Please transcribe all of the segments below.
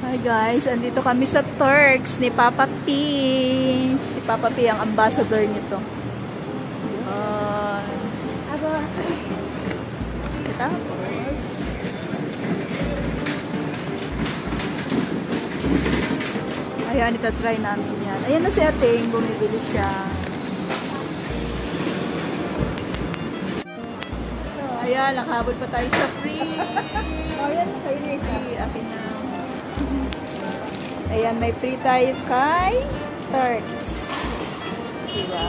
Hi guys, andito kami sa Turks ni Papa P. Si Papa P ang ambassador nito. Yan. Tapos, ayan, itatry namin yan. Ayan na si Ating, bumibili siya. So, ayan, nakahabot pa tayo sa free. Ayan, kayo na isa. Akin na. Ayan, may free tayo kay Turks. Diba?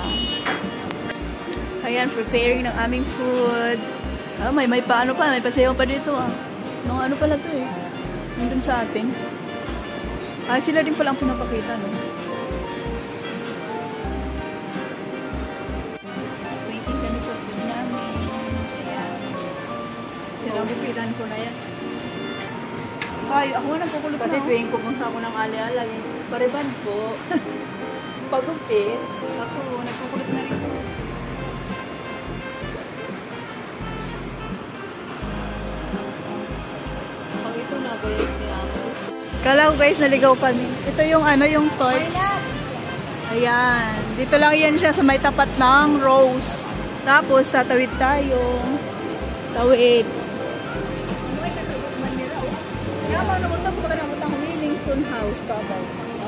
Ayan, preparing ng aming food. Ah, may paano pa, may pasayaw pa dito ah. Nung ano pala to eh. Nandun sa atin. Ah, sila din palang pinapakita, no? Waiting kami sa food namin. Ayan. Pinapitan ko na yan. Ay, ako nga nagkukulot Kasi na. tuwing pupunta ako ng ala-ala, bariban po. Pagupit, Ako, nagkukulot na rin. pag ito na ba yung niamos? Kala ko guys, naligaw kami. Ito yung ano, yung Turks. Ayan. Dito lang yan siya sa may tapat ng Rose. Tapos, tatawid tayo. Tawid. Yaman naman ito, baka naman ang Wellington House ka ba?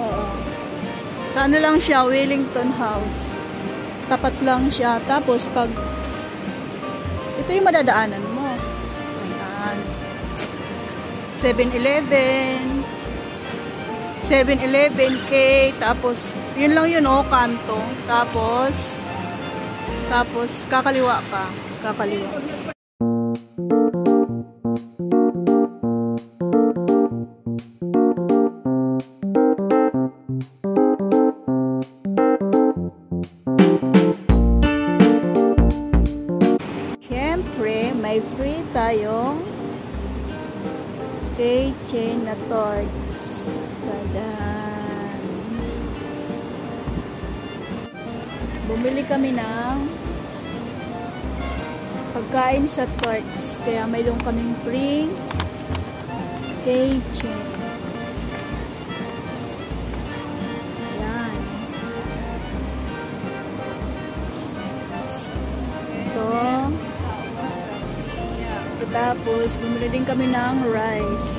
Oo. Sa ano lang siya, Wellington House. Tapat lang siya. Tapos, pag ito yung madadaanan mo. Ayan. 7-Eleven. 7-Eleven, K. Tapos, yun lang yun, oh, kanto. Tapos, kakaliwa pa. Kakaliwa. Siyempre, may free tayong keychain na Turks. Tadan! Bumili kami ng pagkain sa Turks. Kaya mayroon kaming free keychain. Ayan. Ito. Tapos, bumili din kami ng rice.